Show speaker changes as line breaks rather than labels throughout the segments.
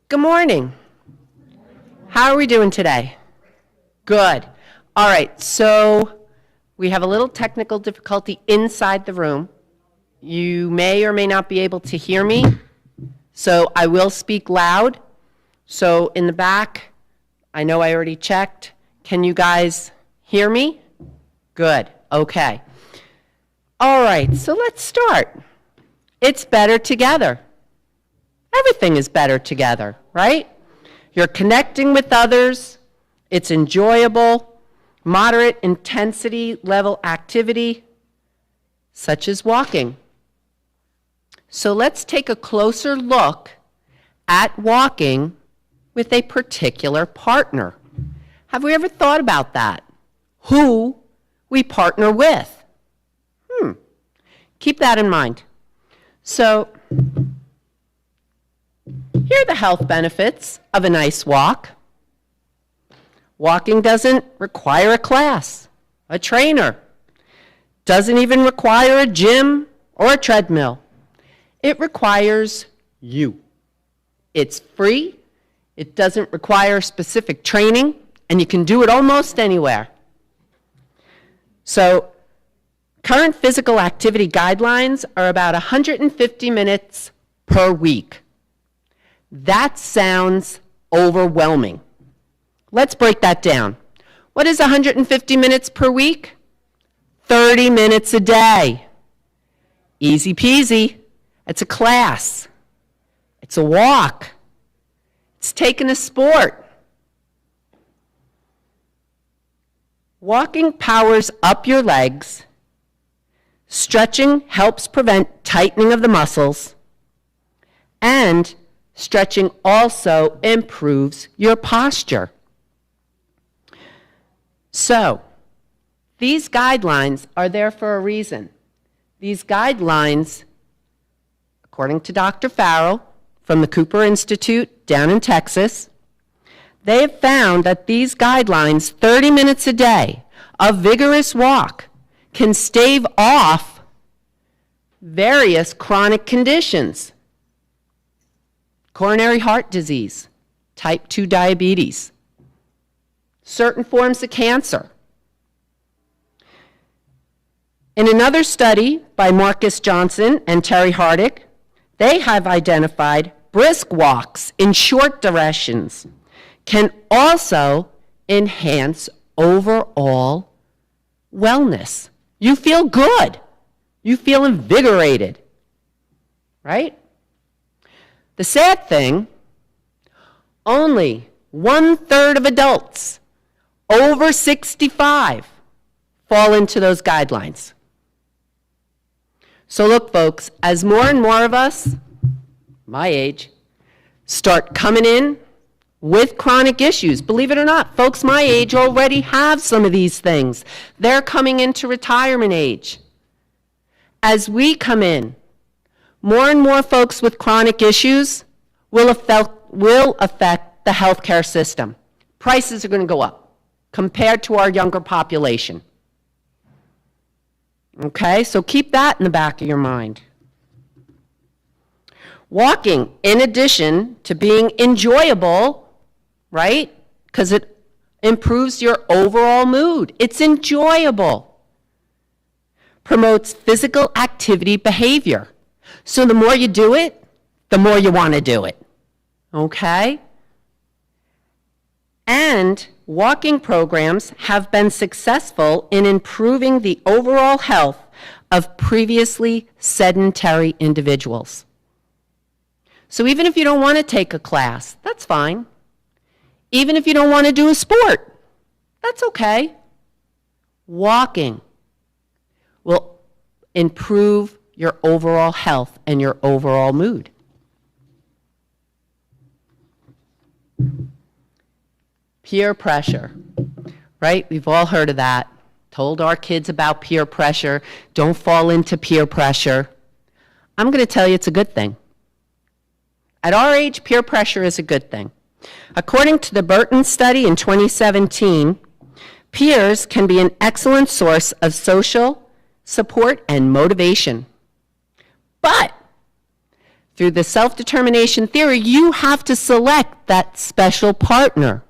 Good morning. How are we doing today? Good. All right, so we have a little technical difficulty inside the room. You may or may not be able to hear me, so I will speak loud. So in the back, I know I already checked. Can you guys hear me? Good. Okay. All right, so let's start. It's better together. Everything is better together, right? You're connecting with others. It's enjoyable, moderate intensity level activity, such as walking. So let's take a closer look at walking with a particular partner. Have we ever thought about that? Who we partner with? Keep that in mind. So, here are the health benefits of a nice walk. Walking doesn't require a class, a trainer, doesn't even require a gym or a treadmill. It requires you. It's free, it doesn't require specific training, and you can do it almost anywhere. So, current physical activity guidelines are about 150 minutes per week. That sounds overwhelming. Let's break that down. What is 150 minutes per week? 30 minutes a day. Easy peasy. It's a class. It's a walk. It's taking a sport. Walking powers up your legs. Stretching helps prevent tightening of the muscles. And stretching also improves your posture. So, these guidelines are there for a reason. These guidelines, according to Dr. Farrell from the Cooper Institute down in Texas, they have found that these guidelines, 30 minutes a day of vigorous walk, can stave off various chronic conditions. Coronary heart disease, type 2 diabetes, certain forms of cancer. In another study by Marcus Johnson and Terry Hardick, they have identified brisk walks in short durations can also enhance overall wellness. You feel good. You feel invigorated, right? The sad thing, only 1/3 of adults over 65 fall into those guidelines. So look, folks, as more and more of us, my age, start coming in with chronic issues, believe it or not, folks my age already have some of these things. They're coming into retirement age. As we come in, more and more folks with chronic issues will affect the healthcare system. Prices are going to go up compared to our younger population. Okay, so keep that in the back of your mind. Walking, in addition to being enjoyable, right? Because it improves your overall mood. It's enjoyable. Promotes physical activity behavior. So the more you do it, the more you want to do it. Okay? And walking programs have been successful in improving the overall health of previously sedentary individuals. So even if you don't want to take a class, that's fine. Even if you don't want to do a sport, that's okay. Walking will improve your overall health and your overall mood. Peer pressure, right? We've all heard of that. Told our kids about peer pressure. Don't fall into peer pressure. I'm going to tell you it's a good thing. At our age, peer pressure is a good thing. According to the Burton study in 2017, peers can be an excellent source of social support and motivation. But through the self-determination theory, you have to select that special partner.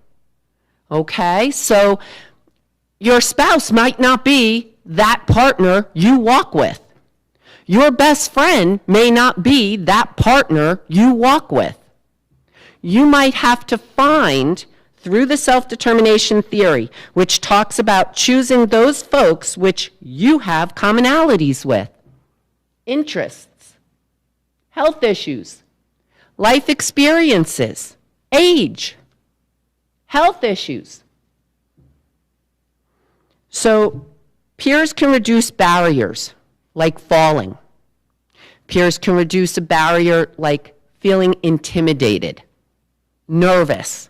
Okay? So your spouse might not be that partner you walk with. Your best friend may not be that partner you walk with. You might have to find, through the self-determination theory, which talks about choosing those folks which you have commonalities with, interests, health issues, life experiences, age, health issues. So peers can reduce barriers like falling. Peers can reduce a barrier like feeling intimidated, nervous.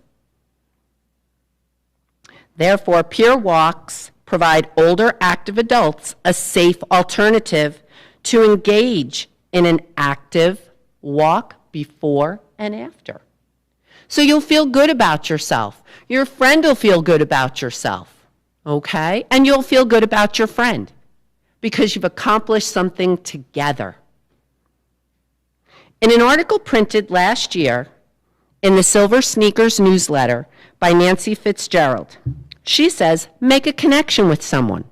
Therefore, peer walks provide older active adults a safe alternative to engage in an active walk before and after. So you'll feel good about yourself. Your friend will feel good about yourself, okay? And you'll feel good about your friend because you've accomplished something together. In an article printed last year in the Silver Sneakers newsletter by Nancy Fitzgerald, she says, make a connection with someone.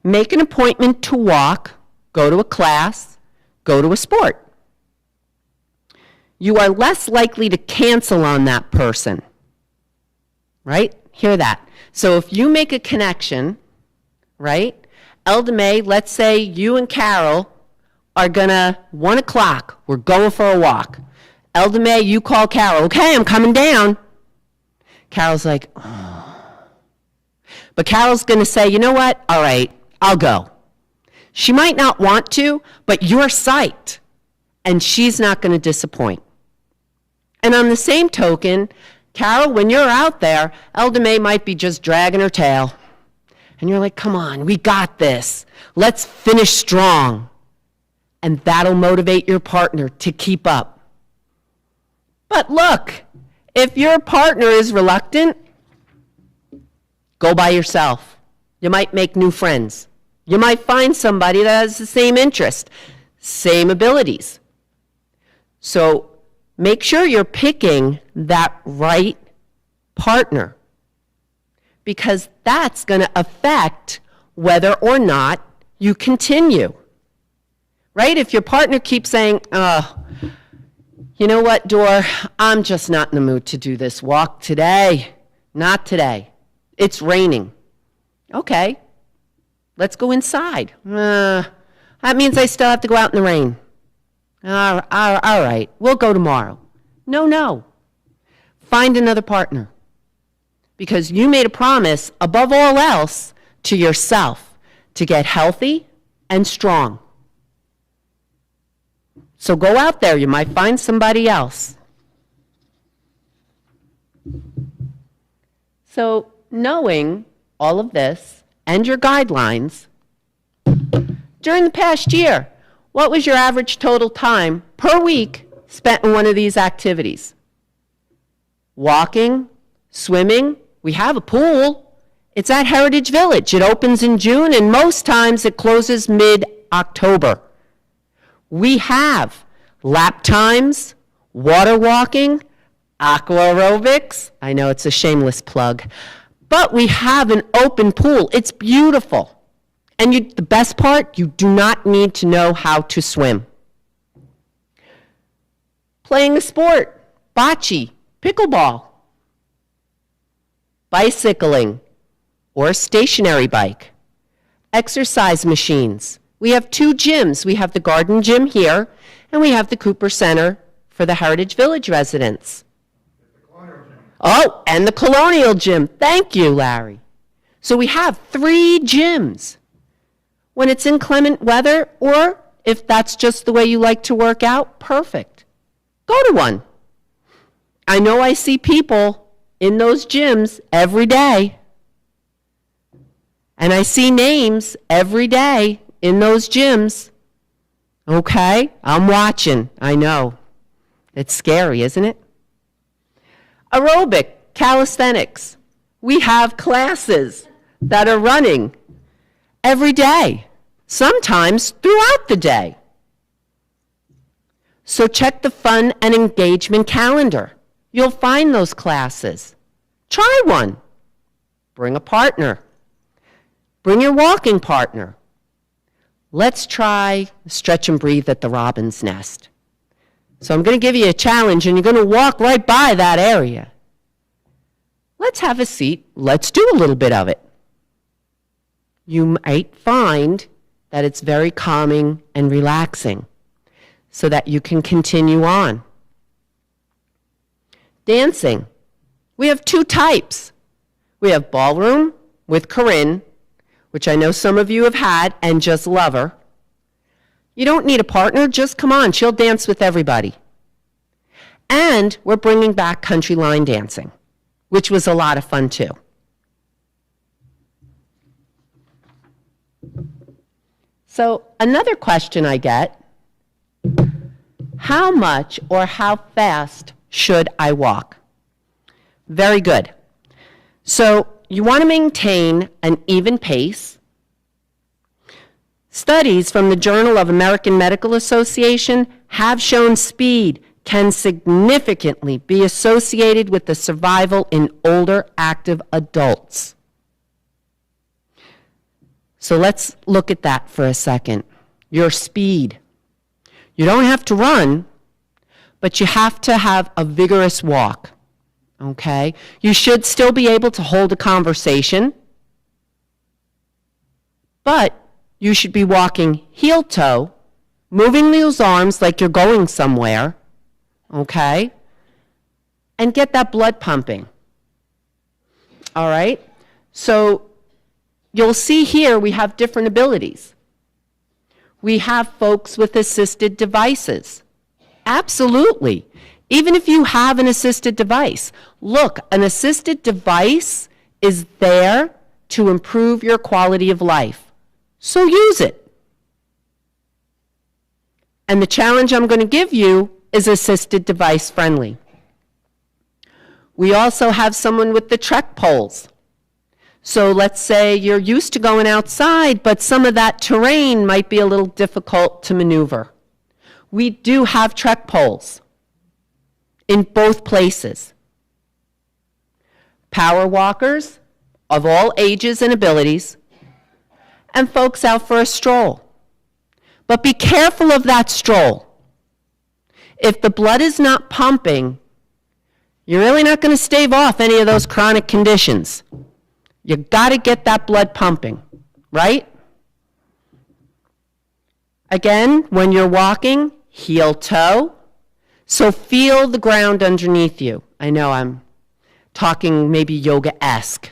Make an appointment to walk, go to a class, go to a sport. You are less likely to cancel on that person, right? Hear that. So if you make a connection, right? Elda May, let's say you and Carol are gonna, 1 o'clock, we're going for a walk. Elda May, you call Carol, okay, I'm coming down. Carol's like, oh. But Carol's gonna say, you know what? All right, I'll go. She might not want to, but you're psyched, and she's not gonna disappoint. And on the same token, Carol, when you're out there, Elda May might be just dragging her tail. And you're like, come on, we got this. Let's finish strong. And that'll motivate your partner to keep up. But look, if your partner is reluctant, go by yourself. You might make new friends. You might find somebody that has the same interest, same abilities. So make sure you're picking that right partner, because that's going to affect whether or not you continue. Right? If your partner keeps saying, oh, you know what, Dor, I'm just not in the mood to do this walk today. Not today. It's raining. Okay, let's go inside. That means I still have to go out in the rain. All right, we'll go tomorrow. No. Find another partner. Because you made a promise, above all else, to yourself to get healthy and strong. So go out there. You might find somebody else. So knowing all of this and your guidelines, during the past year, what was your average total time per week spent in one of these activities? Walking, swimming, we have a pool. It's at Heritage Village. It opens in June, and most times it closes mid-October. We have lap times, water walking, aqua aerobics. I know it's a shameless plug, but we have an open pool. It's beautiful. And the best part, you do not need to know how to swim. Playing a sport, bocce, pickleball, bicycling, or a stationary bike, exercise machines. We have 2 gyms. We have the Garden Gym here, and we have the Cooper Center for the Heritage Village residents. Oh, and the Colonial Gym. Thank you, Larry. So we have 3 gyms. When it's inclement weather, or if that's just the way you like to work out, perfect. Go to one. I know I see people in those gyms every day. And I see names every day in those gyms. Okay, I'm watching. I know. It's scary, isn't it? Aerobic, calisthenics. We have classes that are running every day, sometimes throughout the day. So check the fun and engagement calendar. You'll find those classes. Try one. Bring a partner. Bring your walking partner. Let's try stretch and breathe at the robin's nest. So I'm going to give you a challenge, and you're going to walk right by that area. Let's have a seat. Let's do a little bit of it. You might find that it's very calming and relaxing so that you can continue on. Dancing. We have two types. We have ballroom with Corinne, which I know some of you have had and just love her. You don't need a partner, just come on, she'll dance with everybody. And we're bringing back country line dancing, which was a lot of fun too. So another question I get, how much or how fast should I walk? Very good. So you want to maintain an even pace. Studies from the Journal of American Medical Association have shown speed can significantly be associated with the survival in older active adults. So let's look at that for a second. Your speed. You don't have to run, but you have to have a vigorous walk. Okay? You should still be able to hold a conversation, but you should be walking heel-toe, moving those arms like you're going somewhere, okay? And get that blood pumping. All right? So you'll see here we have different abilities. We have folks with assisted devices. Absolutely. Even if you have an assisted device. Look, an assisted device is there to improve your quality of life. So use it. And the challenge I'm going to give you is assisted device friendly. We also have someone with the trek poles. So let's say you're used to going outside, but some of that terrain might be a little difficult to maneuver. We do have trek poles in both places. Power walkers of all ages and abilities, and folks out for a stroll. But be careful of that stroll. If the blood is not pumping, you're really not going to stave off any of those chronic conditions. You've got to get that blood pumping, right? Again, when you're walking, heel-toe. So feel the ground underneath you. I know I'm talking maybe yoga-esque.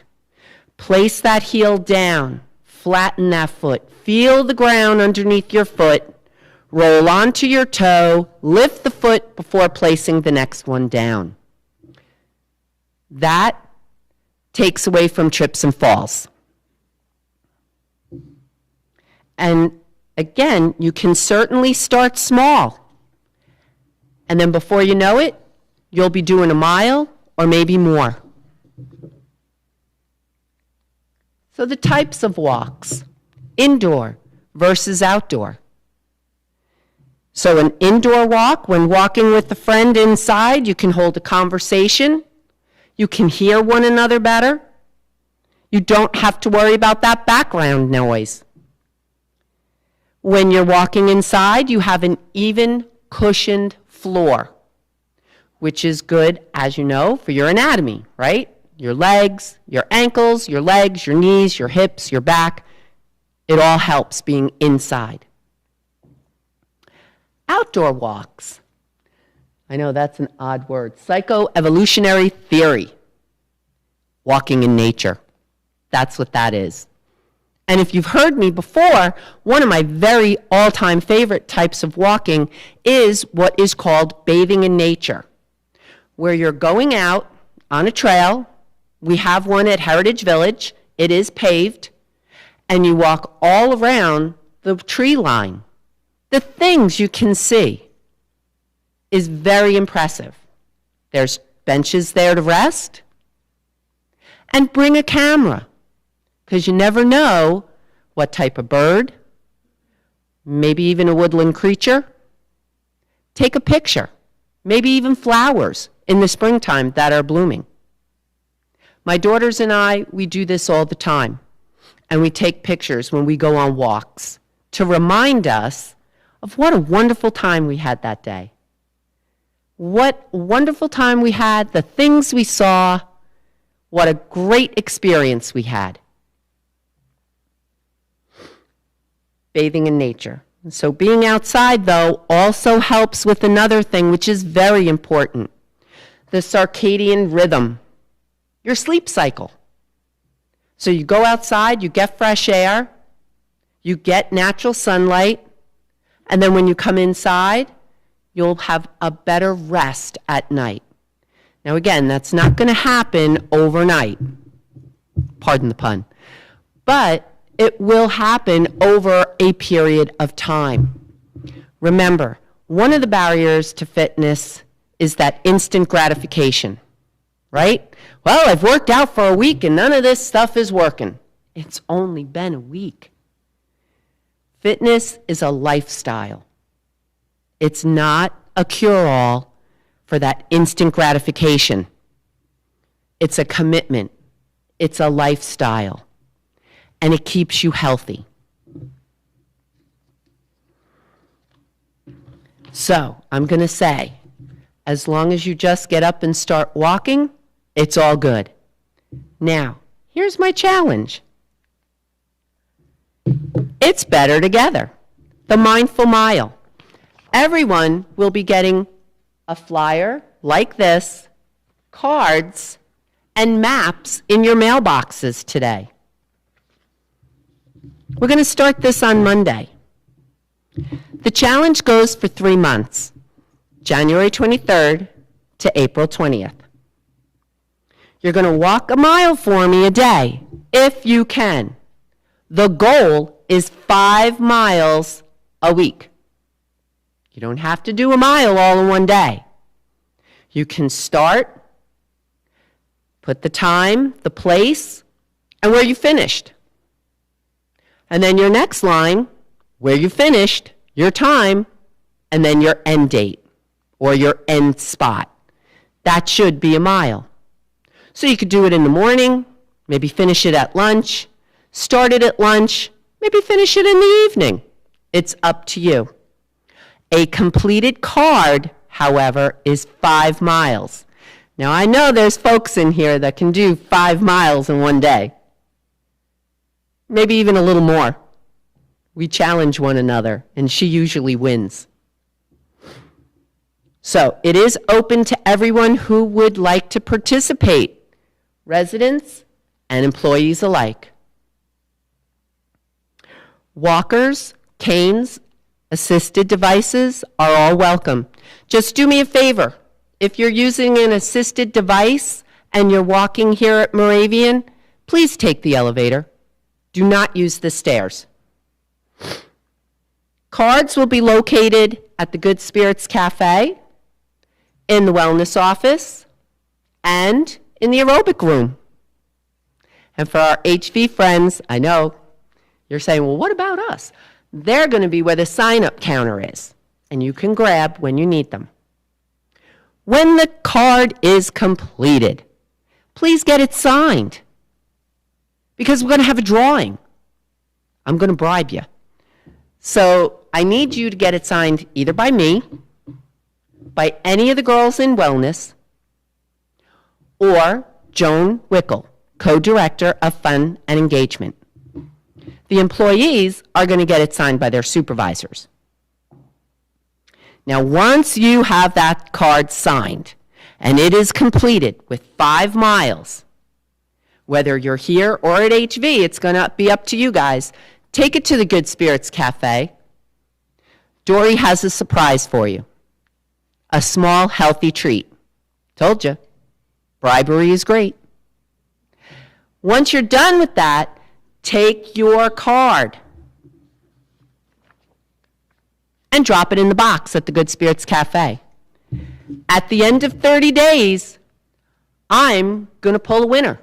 Place that heel down. Flatten that foot. Feel the ground underneath your foot. Roll onto your toe. Lift the foot before placing the next one down. That takes away from trips and falls. And again, you can certainly start small. And then before you know it, you'll be doing a mile or maybe more. So the types of walks, indoor versus outdoor. So an indoor walk, when walking with a friend inside, you can hold a conversation. You can hear one another better. You don't have to worry about that background noise. When you're walking inside, you have an even cushioned floor, which is good, as you know, for your anatomy, right? Your legs, your ankles, your legs, your knees, your hips, your back. It all helps being inside. Outdoor walks. I know that's an odd word. Psychoevolutionary theory. Walking in nature. That's what that is. And if you've heard me before, one of my very all-time favorite types of walking is what is called bathing in nature, where you're going out on a trail. We have one at Heritage Village. It is paved. And you walk all around the tree line. The things you can see is very impressive. There's benches there to rest. And bring a camera, because you never know what type of bird, maybe even a woodland creature, Take a picture, maybe even flowers in the springtime that are blooming. My daughters and I, we do this all the time, and we take pictures when we go on walks to remind us of what a wonderful time we had that day. What a wonderful time we had, the things we saw, what a great experience we had. Bathing in nature. So being outside, though, also helps with another thing which is very important, the circadian rhythm, your sleep cycle. So you go outside, you get fresh air, you get natural sunlight, and then when you come inside, you'll have a better rest at night. Now again, that's not going to happen overnight, pardon the pun, but it will happen over a period of time. Remember, one of the barriers to fitness is that instant gratification, right? Well, I've worked out for a week and none of this stuff is working. It's only been a week. Fitness is a lifestyle. It's not a cure-all for that instant gratification. It's a commitment. It's a lifestyle. And it keeps you healthy. So, I'm going to say, as long as you just get up and start walking, it's all good. Now, here's my challenge. It's better together. The Mindful Mile. Everyone will be getting a flyer like this, cards, and maps in your mailboxes today. We're going to start this on Monday. The challenge goes for 3 months, January 23rd to April 20th. You're going to walk a mile for me a day, if you can. The goal is 5 miles a week. You don't have to do a mile all in one day. You can start, put the time, the place, and where you finished. And then your next line, where you finished, your time, and then your end date or your end spot. That should be a mile. So you could do it in the morning, maybe finish it at lunch, start it at lunch, maybe finish it in the evening. It's up to you. A completed card, however, is 5 miles. Now, I know there's folks in here that can do 5 miles in one day. Maybe even a little more. We challenge one another, and she usually wins. So, it is open to everyone who would like to participate, residents and employees alike. Walkers, canes, assisted devices are all welcome. Just do me a favor. If you're using an assisted device and you're walking here at Moravian, please take the elevator. Do not use the stairs. Cards will be located at the Good Spirits Cafe, in the wellness office, and in the aerobic room. And for our HV friends, I know you're saying, well, what about us? They're going to be where the sign-up counter is, and you can grab when you need them. When the card is completed, please get it signed, because we're going to have a drawing. I'm going to bribe you. So I need you to get it signed either by me, by any of the girls in wellness, or Joan Wickel, co-director of Fun and Engagement. The employees are going to get it signed by their supervisors. Now, once you have that card signed, and it is completed with 5 miles, whether you're here or at HV, it's going to be up to you guys. Take it to the Good Spirits Cafe. Dory has a surprise for you. A small, healthy treat. Told you. Bribery is great. Once you're done with that, take your card and drop it in the box at the Good Spirits Cafe. At the end of 30 days, I'm going to pull a winner.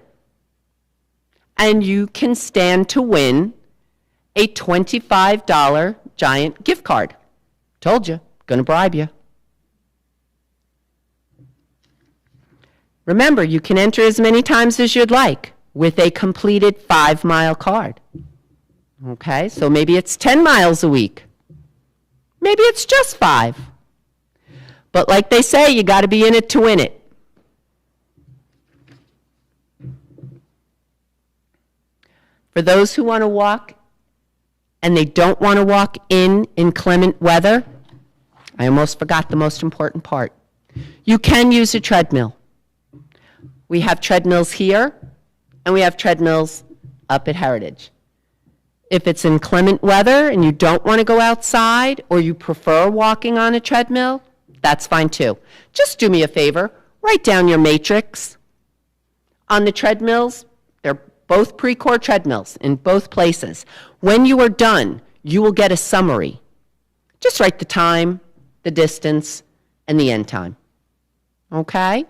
And you can stand to win a $25 giant gift card. Told you, going to bribe you. Remember, you can enter as many times as you'd like with a completed 5-mile card. Okay, so maybe it's 10 miles a week. Maybe it's just 5. But like they say, you got to be in it to win it. For those who want to walk and they don't want to walk in inclement weather, I almost forgot the most important part. You can use a treadmill. We have treadmills here, and we have treadmills up at Heritage. If it's inclement weather and you don't want to go outside, or you prefer walking on a treadmill, that's fine too. Just do me a favor, write down your matrix. On the treadmills, they're both Precor treadmills in both places. When you are done, you will get a summary. Just write the time, the distance, and the end time. Okay?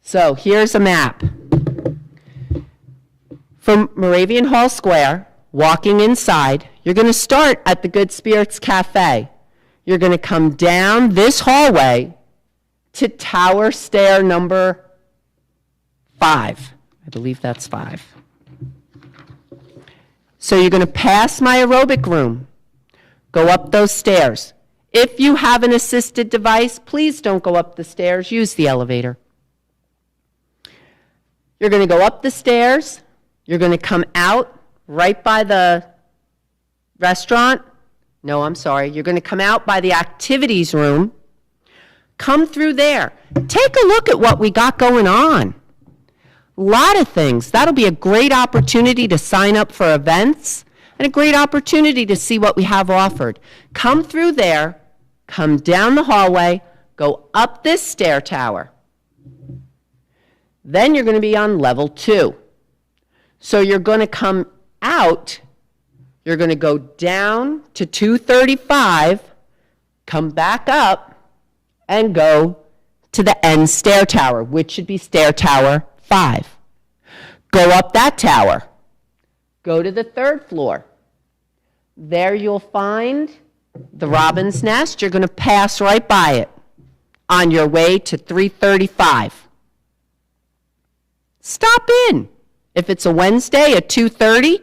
So here's a map. From Moravian Hall Square, walking inside, you're going to start at the Good Spirits Cafe. You're going to come down this hallway to tower stair number 5. I believe that's 5. So you're going to pass my aerobic room, go up those stairs. If you have an assisted device, please don't go up the stairs, use the elevator. You're going to go up the stairs, you're going to come out right by the restaurant. No, I'm sorry. You're going to come out by the activities room. Come through there. Take a look at what we got going on. A lot of things. That'll be a great opportunity to sign up for events and a great opportunity to see what we have offered. Come through there, come down the hallway, go up this stair tower. Then you're going to be on level 2. So you're going to come out, you're going to go down to 235, come back up, and go to the end stair tower, which should be stair tower 5. Go up that tower. Go to the 3rd floor. There you'll find the Robin's Nest. You're going to pass right by it on your way to 335. Stop in. If it's a Wednesday at 2:30,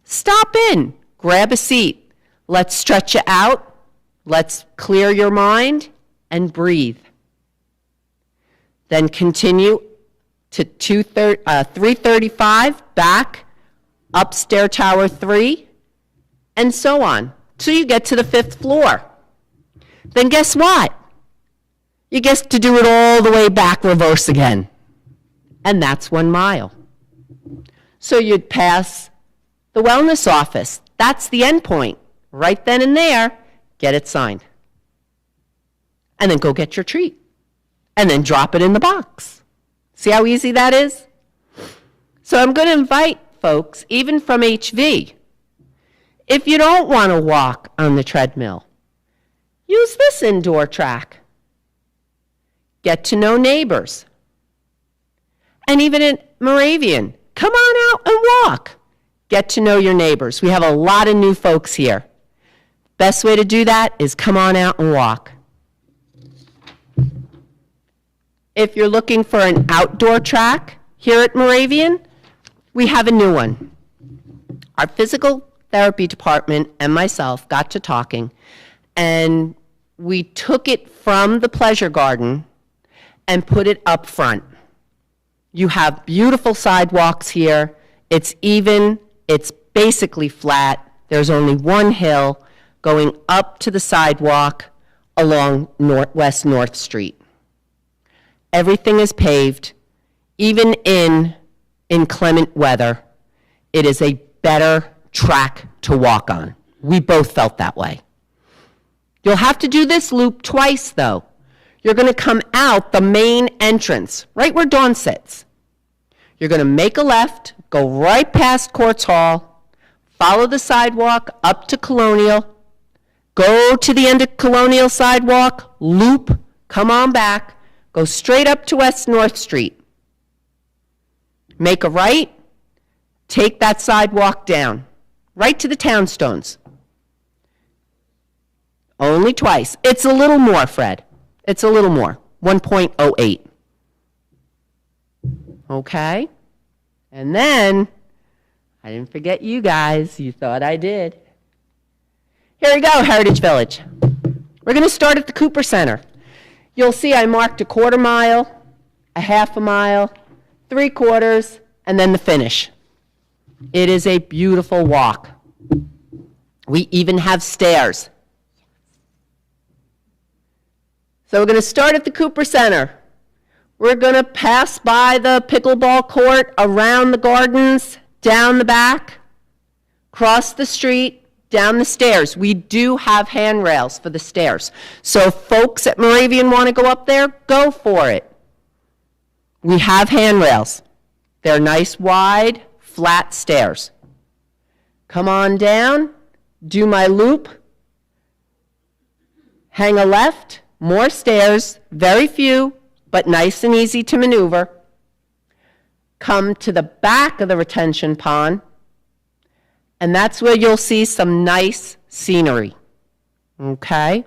stop in, grab a seat. Let's stretch you out. Let's clear your mind and breathe. Then continue to 335, back, up stair tower 3, and so on, till you get to the 5th floor. Then guess what? You get to do it all the way back reverse again. And that's 1 mile. So you'd pass the wellness office. That's the end point. Right then and there, get it signed. And then go get your treat. And then drop it in the box. See how easy that is? So I'm going to invite folks, even from HV, if you don't want to walk on the treadmill, use this indoor track. Get to know neighbors. And even at Moravian, come on out and walk. Get to know your neighbors. We have a lot of new folks here. Best way to do that is come on out and walk. If you're looking for an outdoor track here at Moravian, we have a new one. Our physical therapy department and myself got to talking, and we took it from the pleasure garden and put it up front. You have beautiful sidewalks here. It's even, it's basically flat. There's only one hill going up to the sidewalk along West North Street. Everything is paved. Even in inclement weather, it is a better track to walk on. We both felt that way. You'll have to do this loop twice, though. You're going to come out the main entrance, right where Dawn sits. You're going to make a left, go right past Courts Hall, follow the sidewalk up to Colonial, go to the end of Colonial sidewalk, loop, come on back, go straight up to West North Street. Make a right, take that sidewalk down, right to the Townstones. Only twice. It's a little more, Fred. It's a little more, 1.08. Okay? And then, I didn't forget you guys. You thought I did. Here we go, Heritage Village. We're going to start at the Cooper Center. You'll see I marked a quarter mile, a half a mile, 3/4, and then the finish. It is a beautiful walk. We even have stairs. So we're going to start at the Cooper Center. We're going to pass by the pickleball court, around the gardens, down the back, cross the street, down the stairs. We do have handrails for the stairs. So if folks at Moravian want to go up there, go for it. We have handrails. They're nice, wide, flat stairs. Come on down, do my loop, hang a left, more stairs, very few, but nice and easy to maneuver. Come to the back of the retention pond, and that's where you'll see some nice scenery. Okay?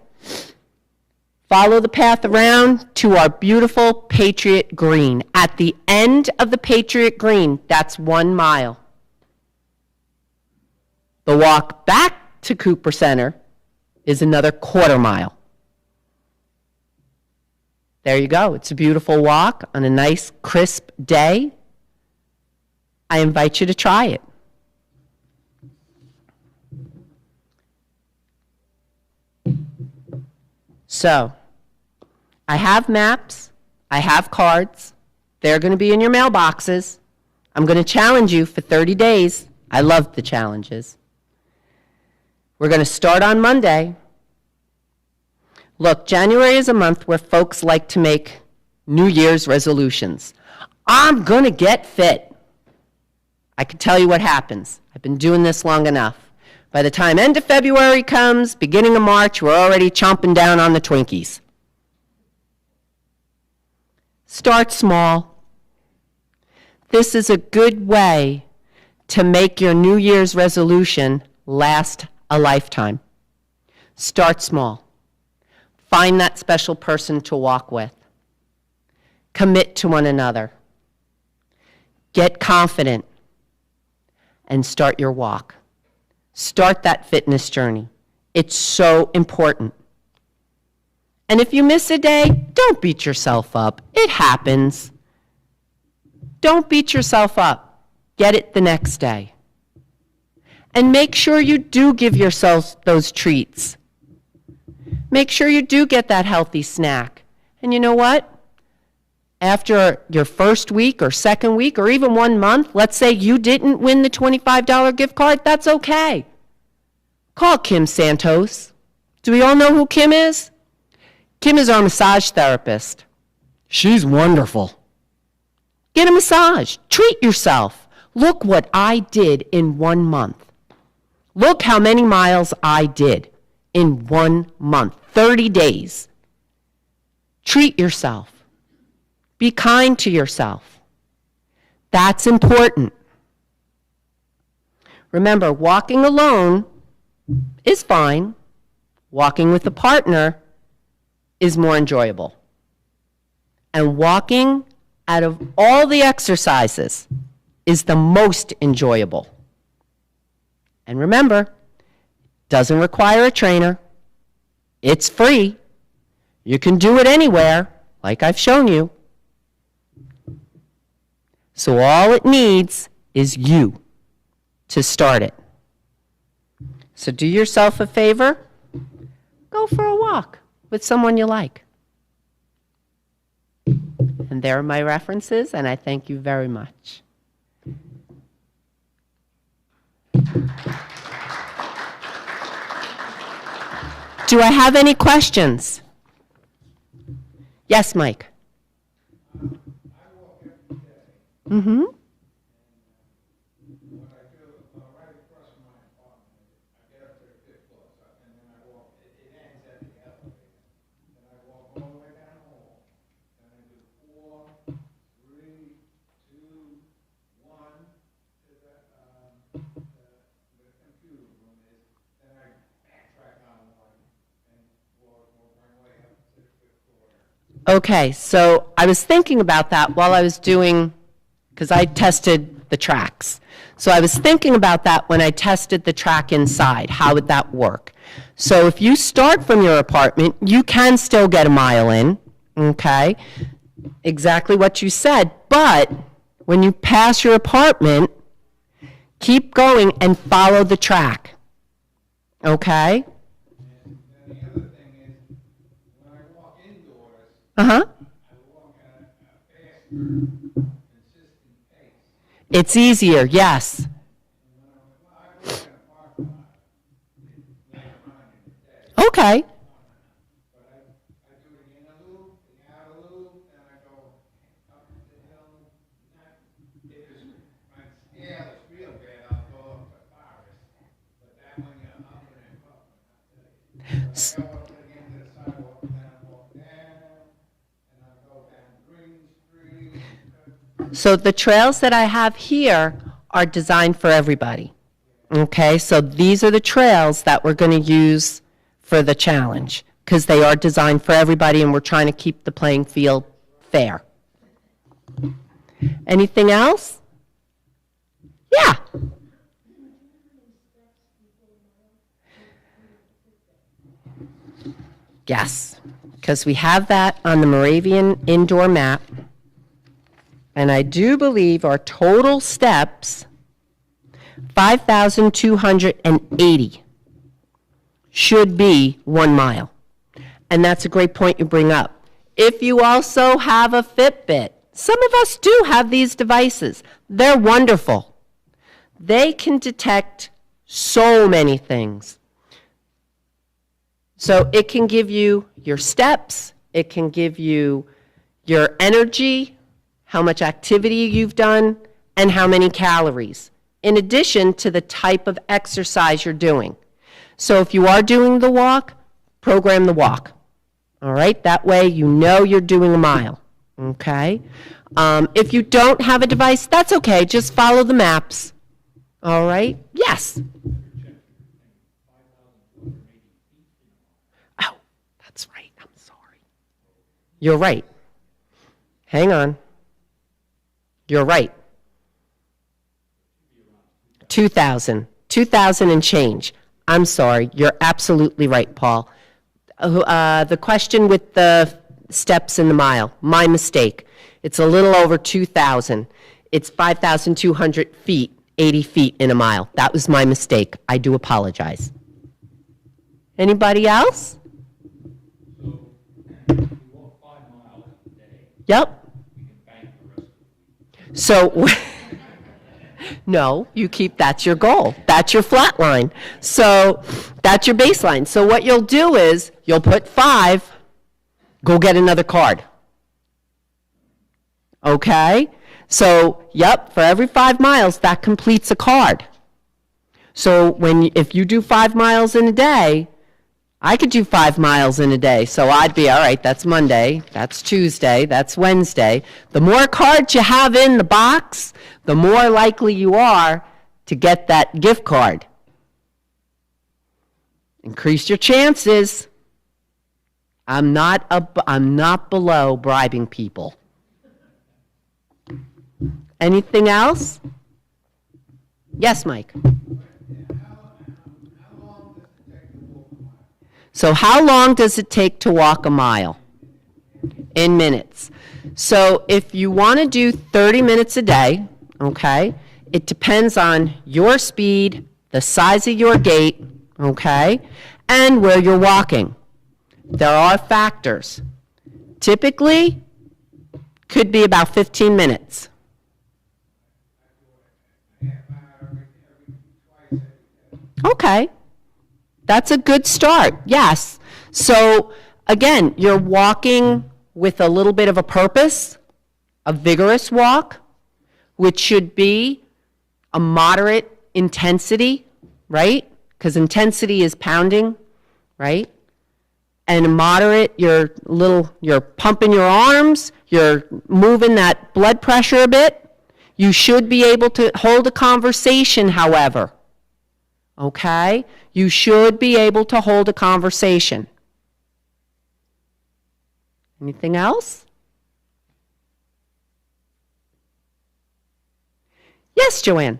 Follow the path around to our beautiful Patriot Green. At the end of the Patriot Green, that's 1 mile. The walk back to Cooper Center is another quarter mile. There you go. It's a beautiful walk on a nice, crisp day. I invite you to try it. So, I have maps. I have cards. They're going to be in your mailboxes. I'm going to challenge you for 30 days. I love the challenges. We're going to start on Monday. Look, January is a month where folks like to make New Year's resolutions. I'm going to get fit. I can tell you what happens. I've been doing this long enough. By the time end of February comes, beginning of March, we're already chomping down on the Twinkies. Start small. This is a good way to make your New Year's resolution last a lifetime. Start small. Find that special person to walk with. Commit to one another. Get confident and start your walk. Start that fitness journey. It's so important. And if you miss a day, don't beat yourself up. It happens. Don't beat yourself up. Get it the next day. And make sure you do give yourself those treats. Make sure you do get that healthy snack. And you know what? After your first week or second week or even 1 month, let's say you didn't win the $25 gift card, that's okay. Call Kim Santos. Do we all know who Kim is? Kim is our massage therapist. She's wonderful. Get a massage. Treat yourself. Look what I did in 1 month. Look how many miles I did in 1 month, 30 days. Treat yourself. Be kind to yourself. That's important. Remember, walking alone is fine. Walking with a partner is more enjoyable. And walking, out of all the exercises, is the most enjoyable. And remember, doesn't require a trainer. It's free. You can do it anywhere, like I've shown you. So all it needs is you to start it. So do yourself a favor. Go for a walk with someone you like. And there are my references, and I thank you very much. Do I have any questions? Yes, Mike. Mm-hmm. Okay, so I was thinking about that while I was doing, because I tested the tracks. So I was thinking about that when I tested the track inside. How would that work? So if you start from your apartment, you can still get a mile in, okay? Exactly what you said, but when you pass your apartment, keep going and follow the track, okay?
And the other thing is, when I walk indoors,
Uh-huh.
I walk at a faster, consistent pace.
It's easier, yes.
And when I walk in a parking lot, it's later on in the day.
Okay.
But I do it in a loop, the outer loop, then I go up the hill. If my scale is real bad, I'll go up the forest. But that when you're up and up, I go up to the end of the sidewalk, and then I walk down, and I go down Green Street.
So the trails that I have here are designed for everybody. Okay, so these are the trails that we're going to use for the challenge because they are designed for everybody and we're trying to keep the playing field fair. Anything else? Yeah. Yes, because we have that on the Moravian indoor map. And I do believe our total steps, 5,280, should be 1 mile. And that's a great point you bring up. If you also have a Fitbit, some of us do have these devices. They're wonderful. They can detect so many things. So it can give you your steps, it can give you your energy, how much activity you've done, and how many calories, in addition to the type of exercise you're doing. So if you are doing the walk, program the walk. All right? That way you know you're doing a mile. Okay? If you don't have a device, that's okay. Just follow the maps. All right? Yes. Oh, that's right. I'm sorry. You're right. Hang on. You're right. 2,000 and change. I'm sorry. You're absolutely right, Paul. The question with the steps in the mile, my mistake. It's a little over 2,000. It's 5,200 feet, 80 feet in a mile. That was my mistake. I do apologize. Anybody else?
So, if you walk 5 miles a day,
Yep.
you can bank the rest of the week.
So, no, you keep, that's your goal. That's your flat line. So that's your baseline. So what you'll do is you'll put 5, go get another card. Okay? So, yep, for every 5 miles, that completes a card. So if you do 5 miles in a day, I could do 5 miles in a day. So I'd be, all right, that's Monday, that's Tuesday, that's Wednesday. The more cards you have in the box, the more likely you are to get that gift card. Increase your chances. I'm not below bribing people. Anything else? Yes, Mike. So how long does it take to walk a mile? In minutes. So if you want to do 30 minutes a day, okay, it depends on your speed, the size of your gait, okay, and where you're walking. There are factors. Typically, could be about 15 minutes. Okay. That's a good start, yes. So again, you're walking with a little bit of a purpose, a vigorous walk, which should be a moderate intensity, right? Because intensity is pounding, right? And a moderate, you're pumping your arms, you're moving that blood pressure a bit. You should be able to hold a conversation, however. Okay? You should be able to hold a conversation. Anything else? Yes, Joanne?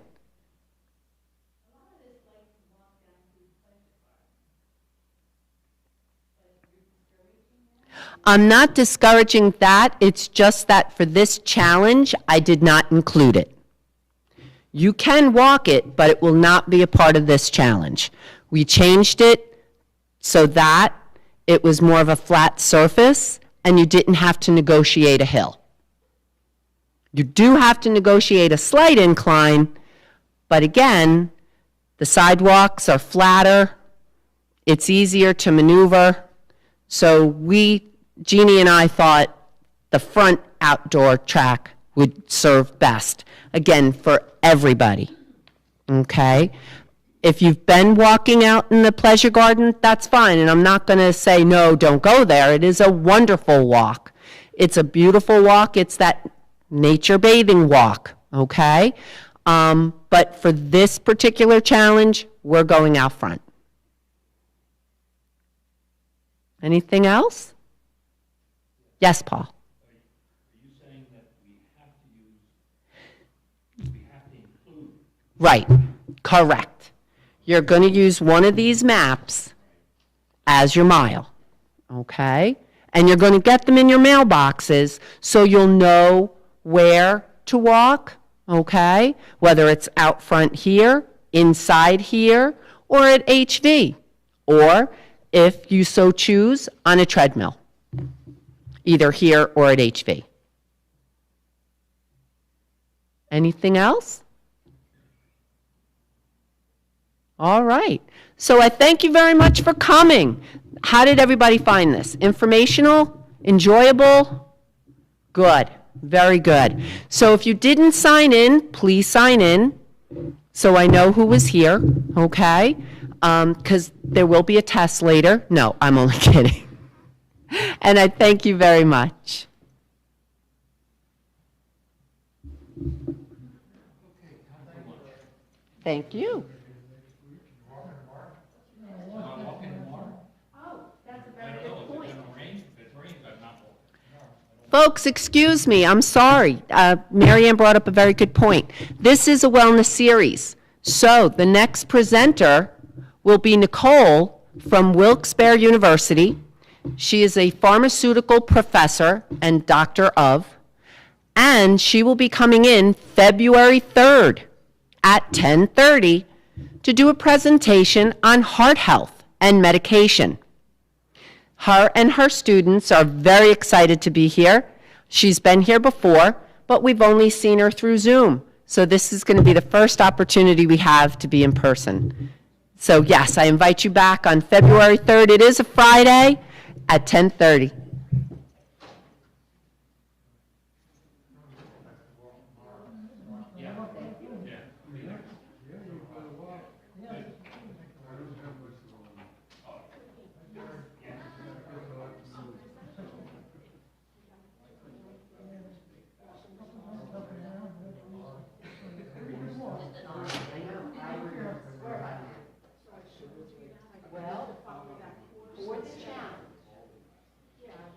I'm not discouraging that. It's just that for this challenge, I did not include it. You can walk it, but it will not be a part of this challenge. We changed it so that it was more of a flat surface and you didn't have to negotiate a hill. You do have to negotiate a slight incline, but again, the sidewalks are flatter, it's easier to maneuver. So Jeannie and I thought the front outdoor track would serve best, again, for everybody, okay? If you've been walking out in the pleasure garden, that's fine, and I'm not gonna say, no, don't go there. It is a wonderful walk. It's a beautiful walk. It's that nature bathing walk, okay? But for this particular challenge, we're going out front. Anything else? Yes, Paul?
Are you saying that we have to include?
Right, correct. You're going to use one of these maps as your mile, okay? And you're going to get them in your mailboxes so you'll know where to walk, okay? Whether it's out front here, inside here, or at HV, or if you so choose, on a treadmill, either here or at HV. Anything else? All right. So I thank you very much for coming. How did everybody find this? Informational? Enjoyable? Good. Very good. So if you didn't sign in, please sign in so I know who was here, okay? Because there will be a test later. No, I'm only kidding. And I thank you very much. Thank you. Folks, excuse me, I'm sorry. Mary Ann brought up a very good point. This is a wellness series. So the next presenter will be Nicole from Wilkes-Barre University. She is a pharmaceutical professor and doctor of, and she will be coming in February 3rd at 10:30 to do a presentation on heart health and medication. Her and her students are very excited to be here. She's been here before, but we've only seen her through Zoom. So this is going to be the first opportunity we have to be in person. So yes, I invite you back on February 3rd. It is a Friday at 10:30. Well,